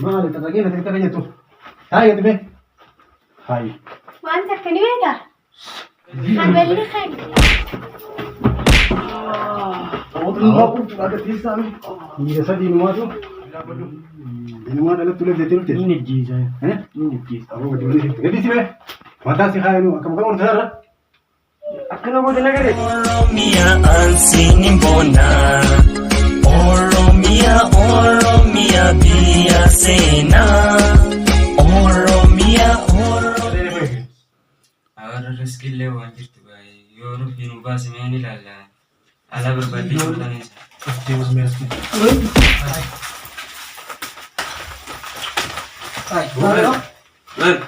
Maal tataagee natti kana jettu. Haa jettu mee. Hai. Waan takka ni beektaa? Haballi kan. Odumaa kun ada tiisaa mi. Ni sadii numaatu. Inumaa dhalatti ulee jettee dhufte. Inni jiisa. Inni jiisa. Aboo dibni gadi sibe. Mataa si haayanu akkam akkam urtaarra. Akkana goota nagare. Oromia ansini mbona. Oromia biya sena. Oromia. Awara riskillee waan jirtu baay'ee yoo nufi nu baasimee ni ilaalla. Ala barbaadde jirtanis. Iftiin meeski. Hai.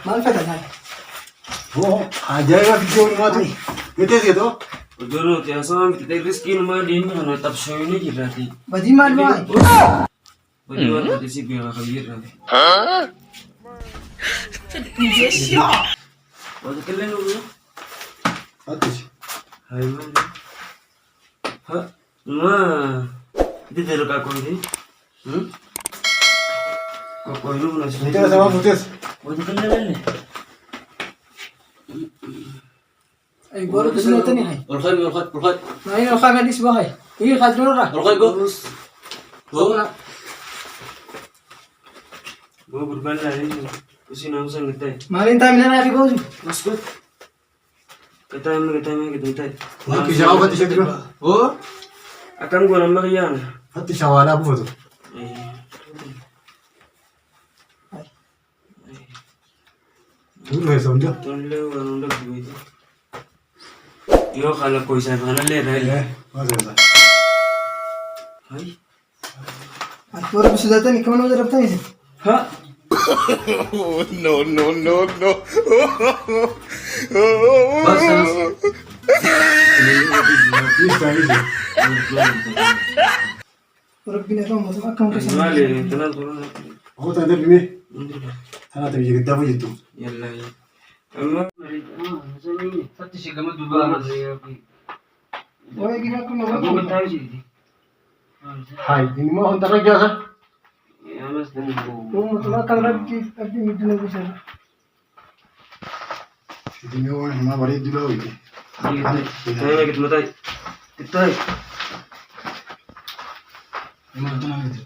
Maal fedhan? Oh, ajaa'iba fiidiyoon numaatu. Mitees jedhoo. Odoo nuti haasawaa miti riskii numaa deemnu kana xabshoo ni jirraati. Badii maal waay? Badii waan taate si beekaa kan jirraati. Wata killee nu biyya? Attis. Hai maali? Ha? Numaa itti dalqaa qoyte? Qoqqooyinuu buna si Mitees sama mitees. wata killee lalle? Ay boru bisnetani hai. Olqay. Nain al khagan isba hai. Ini khadrura. Olqay go. Go. Go gurbaan laalee usi naamusan gattaayi. Malin tamilana fi gozu. Maskot. Kataame gatamee. Waan kishaa ufatti ishee dura. Oh. Akkan goona amma kiyyaana. Fatti shawaalaa buufatu. Dura heessa hunda. Tollee waan hunda bu'eeti. Yoo haala koisaa kanallee irraa Maal seessa. Hai. Ay boru bisnetani kaman wajah rabtani sih. Ha. No. Iisa. Boru binetani mau akam kesan. Maali tanaan turun. Ako ta'an darbime. Tanaa ta'e biyya giddaa hojjettu. Yalla. Amma fatti si gama dubbaa Boy gila aku mau. Aku tahu sih. Hai, ini mah ontar lagi asa. Ya mas dan Mau tu akal lagi tapi itu nak bisa. Ini mah mah bari dulu ini. Kayaknya gitu tay. Tay. Ini mah tenang gitu.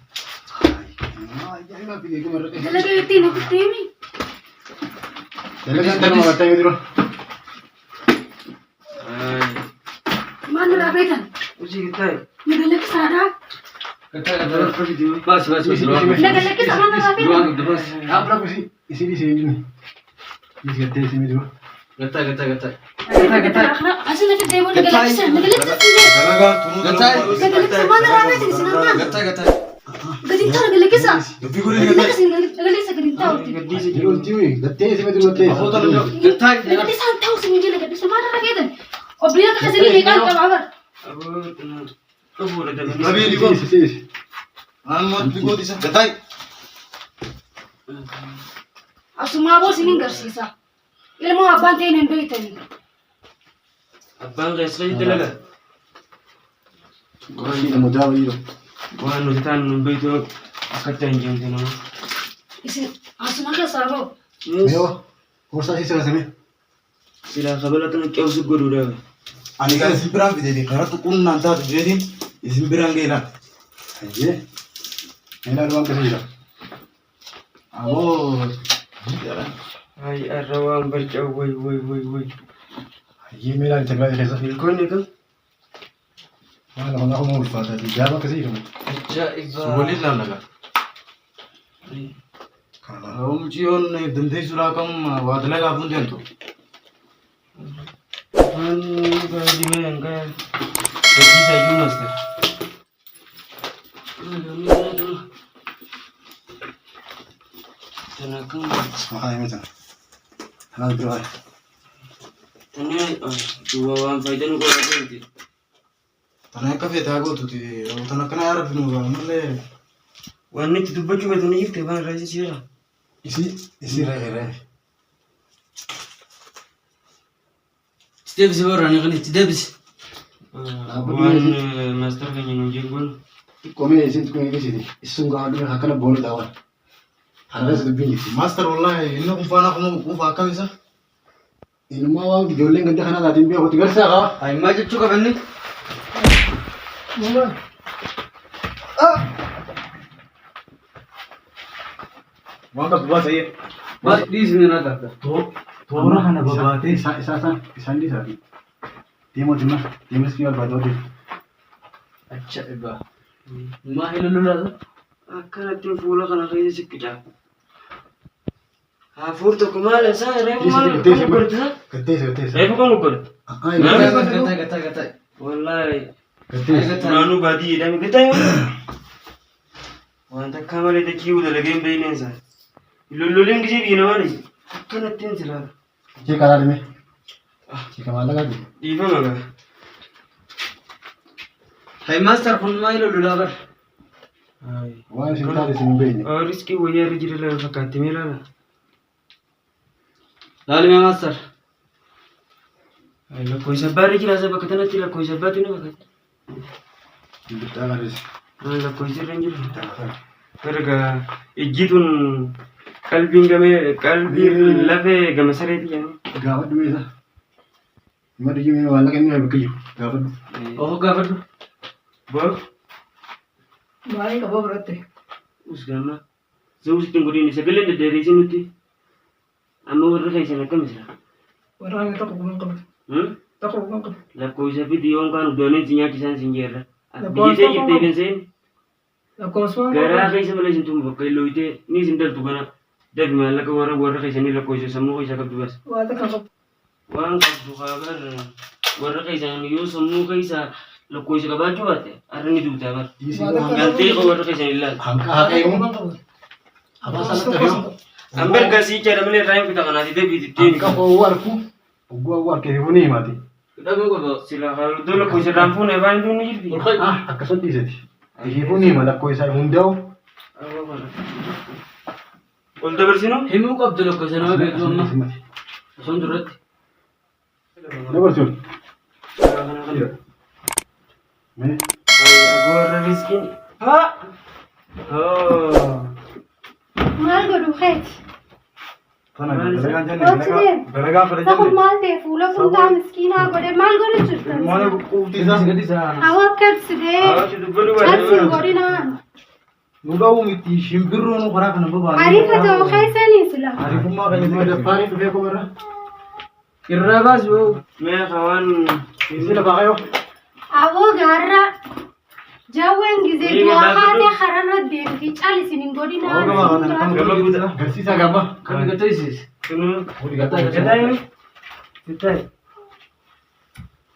Hai, jangan mah pilih kemana. Talaga yung tinapos Timmy. Jalan kan mau kata gitu. Ay. Mana rapitan? Usi tay. Nagalaki sa harap. Bas. Nagalaki sa mana rapitan? Apa aku sih? Isi ini. Isi gede sini dulu. Gata. Asa nagkatebo nagalaki sa. Nagalaki sa sini. Nagalaki sa mana rapitan? Sinama. Gadinta nagalaki sa. Nagalaki sa gadinta. Dulu cium, gede sini dulu gede. Nagalaki sa ang tao sa mga nagalaki sa mana rapitan. O bria ka kasi legal ka babar. Abu udah dalam. Nabi ligo. Isi. Asumabo sining garsisa. Ilmu abang tayo nando itani. Abang guys kayo talaga. Ini mau jawab itu. Wah, nulitan nunggu itu akatan jam itu nama. Isi asumanga sabo. Ayo, kursa sih sini. Sila kabel atau kau suka dulu. Ani kan simpiran fide di karena tuh kun nanti tuh jadi simpiran gila. Aje. Ini ruang kerja. Abo, Hai arawang berjauh, woi. Aje mila terbaik desa. Kau ni kan? Mana aku mau lupa tadi. Jawab ke sini. sulit lah naga. Kalau Om cion dendai surakam wadla ka pun jantu. Kan kau di mana kan? Jadi saya Yunus kan. Tenaga. makanya macam. Hal terbaik. Tanya dua orang fajar nu kau ada nanti. Tanah ka fita go tuh di tanah kena arab nu ga malle. Wanita itu baju itu nih itu bang rasa siapa? Isi raya. Tidabis baru nih kan tidabis. Wan master kan yang nunjuk pun. Kome isi tu kene sini. Isunga adu hakana bolu dawa. Harus lebih. Master wallahi inni kun faana kuma akkam isa. Ilmu awam joling ganda kana datin biya ko tigar sa ka. Ay majid chuka banni. Mama. Wanga buat saya. Bas di sini nata. Tora kana babate isan di sati. Timo skill badoti. Acha iba. Ma hilulula. Akkanatti fuula kana keessa siqqita. Hafuurtu kumaala isaa reefu maal gurgurta? Gatees. Reefu kan gurgurta? Gata. Wallahi. Gatees. Naannoo baadiyyaadhaan gataa wanta akka malee dachii dalageen beeyneensa. Lolloleen gisee biyya namaa dhiyye. Akkanatti hin silaa. Cik kalah demi. Cik malah kan. Dhiifama gaa. Hai master kun maa ilolulaa bar. Waan isin taate isin beeyne. Riskii wayyaa irra jira lafa fakkaatti mee laala. Laalime master. Lakkoofsa abbaa irra jira bakka kanatti lakkoofsa abbaatti nu fakkaatti. Bitaa garis. Lakkoofsi irra hin jiru. Erga ijjituun qalbii lafee gama sareeti jedhanii. Gaafadhu meesa. Madu jimee waan laqa inni bakkiyyuu. Gaafadhu. Oh gaafadhu. Boo. Maalii qaba biratte? Usgama. Zeus ittiin godhiin sagaleen deddeebiisin nuti. Amma warra keessan akkam jira? Waraana tokko kuman qabu. Tokko kuman qabu. Lakkoofsa bidiyoon kan dooneen si nyaachisaan sin jeerra. Biyyatee jirtee kan seen. Lakkoofsa Garaa keessa malee sin tumu bakka illooyitee ni sin daltu kana. Dabi maallaqa warra keessanii lakkoofsa sammuu keessa qabdu bas. waata kan qabu. Waan qabdu kaabar warra keessan yoo sammuu keessa lakkoofsa qabaachuu baate har'a ni duutaa bar. Galtee warra keessan ilaala. Haqa yoo. Apa salah tu? Amber kasih cara mana raih kita kan nanti dia bikin. Kau warku. Gua ke huni mati. Kita gua Sila kalau dulu kau sedang pun evan itu ni jadi. Akasan di sini. Di huni malah kau saya undau. Kalau bersino? himu kab dulu ko sana be ko amma. Son durat. Nomor sun. Me. Agora riskin. Ha. Oh. maal godhu xeet Dalagaa fara takun maal ta'e fuula kuntaa miskiinaa godhe maal godhu jirtan Mana qubtiisa. hawa kabsidee Awak itu beli cabsin godhinaan Nugawu miti shimbirroon karaa kana babaadhe. ariifa ta'u keessanii sila Arifummaa kan Ada pani tu aku berah. Irra bas yo. Mea kawan. Sila pakai yo. aboo gaarra jawween gizee du'a haatee hararra deemti calisinin godhinaan Bersisa gaba. Kan gataisis. Kenu. Gata Kita ini. Kita.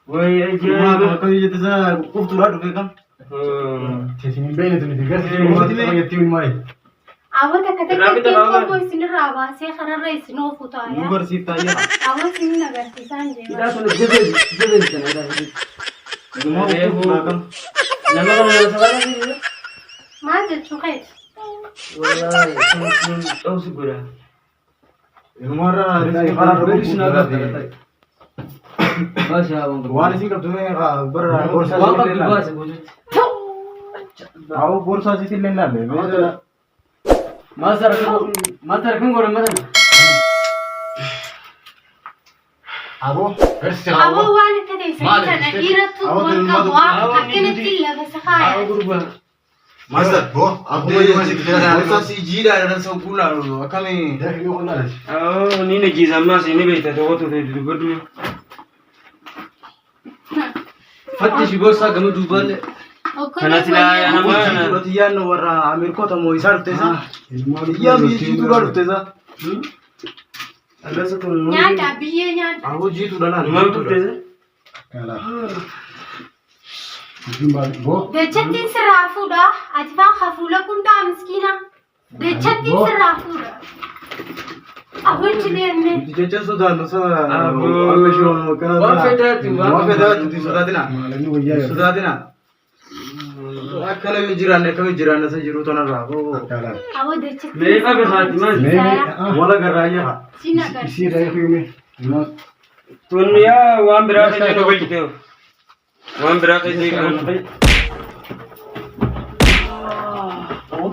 Woi Maa aja. kan jette isaa qubtuudhaa dhufe kan. Sini bene tu ni bersisa. Mau timin mai. aboo takka Raabita takka baabaa. tokko isinirraa baasee hararra isin oofu Nu taaya barsiiftaa jira. aboo isin agarsiisaan Kita jeema sun jebe sana ada. Numaa qubtuudhaa kan. Nama kan yang sabar ni. maal jechuu xeet Wallahi. Tahu segera. Inumarraa karaa Beri sina dhufu. gatai. Bas ya bang. Waan isin qabdu bara borsaa Wang kab sitti di bas ilaalle. bujut. Awo borsaa sitti illee ilaalle. Master kan gora madan. Abo bersisa. aboo waan akka ta'e sanii kana dhiirattu Aboo waan tilmaatu- qabu Aboo akkanatti ni lafa sakaaya Awak berubah. Master, Bo. borsaa si jiidhaa dha san kuulaa akkamii. Dah ini kau nak. Oh, ni nak jizam mas ini beta tu tu tu berdua. Fattish bossa gama duballe. Kana sila yang nama. Jiidhuudhaati yaadno warra Ameerikoota moo isaa dhufte isaa. Yaa biyya jiidhuudhaa dhufte isaa. Ada satu. nyaata biyyee nyaata Awwo jiidhuudha naan. Imam tu tu. Kalah. Bo. dachattiin sirraa fuudha ati faan hafuula kuntaa miskiina dachattiin sirraa fuudha aboochi deemne Jecha sodaannu isaa Aboo. amma shoo kana. Waan fedhaatti, Waan fedhaatti sodaatina. Malah ni wajah. Sodaatina. Akkana yoo jiraanne akkami jiraanne isa jiru tanarraa. Kalah. aboo dachattiin Mereka berhati mas. Wala garraayyaa. sin agarsiisa Isi dah aku ini. Not. Tuan ya wan berapa itu kau kita? Wan berapa itu kan?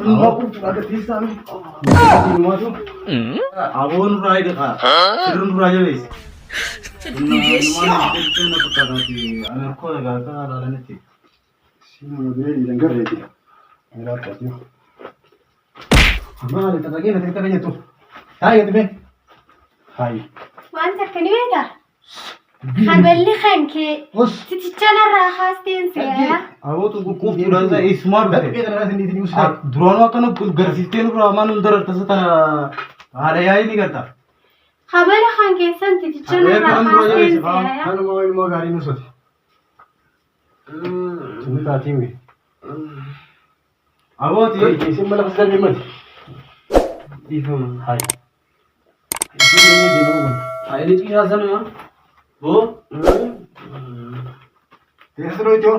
Awwatul maqum ada tisam. Ilmu tu. Awon rai dekha. Sirun raja wis. Nama itu na pekara ti. Anak ko daga ka ala neti. Sino dia di dengar dia. Mira pasti. Amma le tagagi na tagagi tu. Hai tu me. Hai. وأنت كنيويتا خبلي خانكي Us. تتجانا راحاستين سيا Awo tu kuf tu raja ismar Tapi de. kita nak sendiri di usaha. Durano kana garsisten raman undar tasata. Are yai ni karta. خبلي خانكي سنتي تتجانا راحاستين سيا Kalau mau ilmu gari nusut. Sini tak tinggi. Awo ti. Isi malah besar memang. Ifam. Hai. Isi ni dia bukan. Ini kisah sana. Bo. Dia seru itu.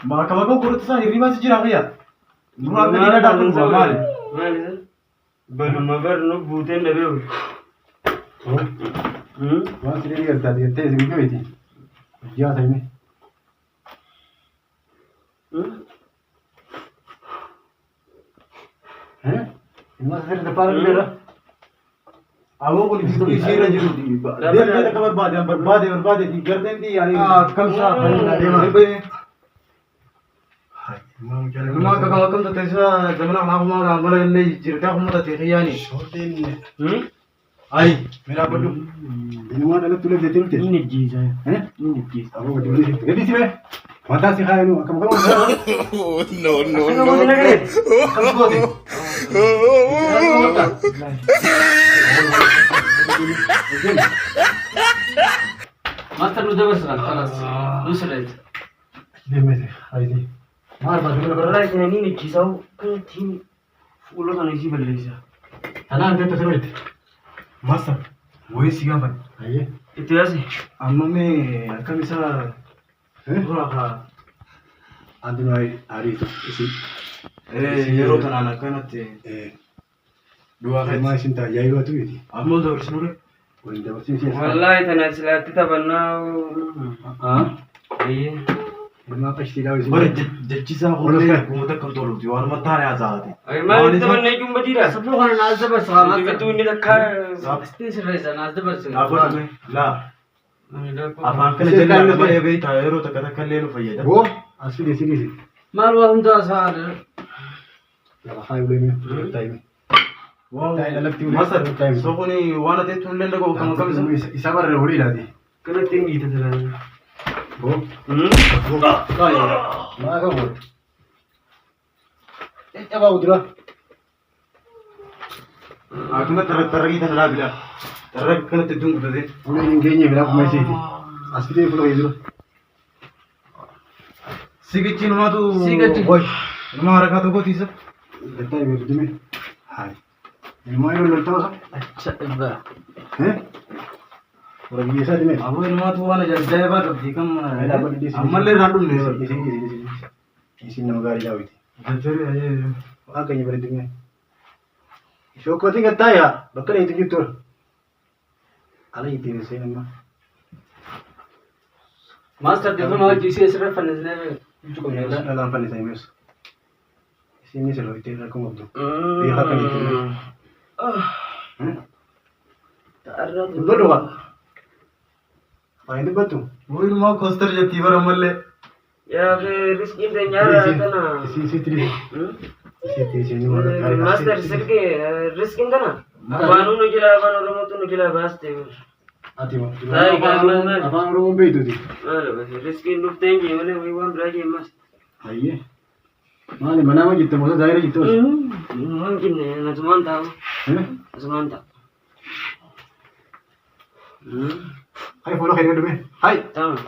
Maka maka kurut sa hiri masih jirah ya. Nura ka dina dakun sa mal. Mali sir. Baru mabar no buten na beu. Wah sini dia tadi dia teh sini itu. Dia saya ni. Ini masih depan dia. Awo ko isi raja di. Dia kabar bad di garden di yani. Kam sa dia mah. Hai. Mau jalan. Rumah kakak makam tu tesa zaman aku mau gambar ini cerita aku mau tadi yani. Shorten. Ai. Mera badu. Ini mana ada tulis dia tulis. Ini jiza. Ini kis. Aku badu ni. Jadi sih meh. Mata sih kaya nu. Kamu Master lu dah besar, kalas. Lu selesai. dia meh. Hai sih. Mar badu mera badu. Wallahi kana ni kisau kan tin ulo kana isi balisa. Tanah dia tu seru itu. Master. Woi siapa? Hai. Itu ya sih. Amma me akan bisa Dura ka. Andi mai hari itu isi. Yero tan anak kanat dua Hai kali. mai cinta jai waktu itu. Amul dah urus Oh ini dah sih sih. Wallahi tana silati tabanna. Iya. Lima apa istilah itu? Bar jajisa khulli kumata kontrol di war matane azati. Ay mali tabanna jum badira. Sebelum kan nazar besar, Itu ni dakha. Pasti selesai nazar besar. Apa tu? La. Afan kana jalla ba ya bai tayaro ta kada kalle no fayyada. Oh, asli sini. Malu हम तो आसान है. Ya hai boleh ni. Time. Wow. Tay alag tiulis. Master so kuni wana te tulen dago kama kama sa. Isabar rehuri lagi. Kana tinggi ta tala. Oh. Mana kamu? Coba udra. Aku na taragi tan la bila. Tarag kana te dung dade. Ini ninggenya berapa masih? Asli pulau itu. Sigichin ma tu. Sigichin. Boy. Nama raka tu ko tisa. Detai berdu me. Hai. Ini mau yang letak apa? अच्छा इब्बा. Orang biasa tu me. Abu nama tu wana jaya ba di kam. Ada apa di sini? Amalle randu ne. Di sini. Di sini nama gari jauh itu. Jajari aye. Agaknya berdu me. Syukur tinggal taya. Bakal itu gitu. Ala itu ni saya nama. Master देखो ना जीसी सिर्फ फनस ने Cukup ya, dalam pandai saya mes. Sini selalu itu aku mau tu. Pihak kan itu. Betul tak? Apa ini betul? Boy ma khostar jati bar amalle. Ya ke risk in nyara tana. Isi tri. Isi sini mana? Master sirke risk in tana. Banu no jila banu romotu no jila baste. Ati mo. Ay kaman. Apa orang begitu tu? Ala bas risk in look tengi wala we wan braje mas. Aye. Mana mana mah gitu, masa daerah gitu. Mungkin na sumanta. Sumanta. Hai follow kaya dulu me. Hai. Tama.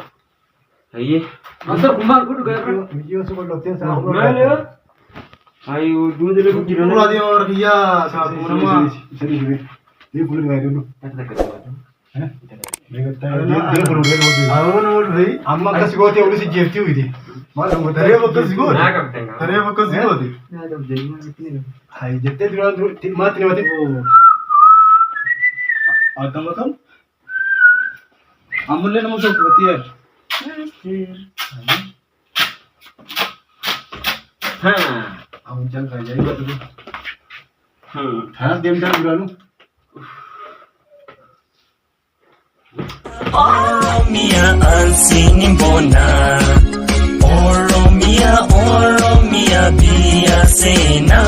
Aye. Master Kumar कुछ गया था. Video semua lokten sama. Mana? Ayo dulu dulu kira. Pura dia orang iya sa nama. Sini. Dia boleh gaya dulu. Dia perlu dia. Awo no bhai. Amma kasih gua tiap udah si jefti huई थी. Malam gua Tare bakas go. Na kam tenga. Tare bakas go di. Na kam jai ma kitne. Hai, jette dulu mati mati. आता मतलब अमूल्य नमक तो होती है Ha. Amucang kaya juga tuh. Hanas diam dulu. Oromia ansinimbona Oromia biasena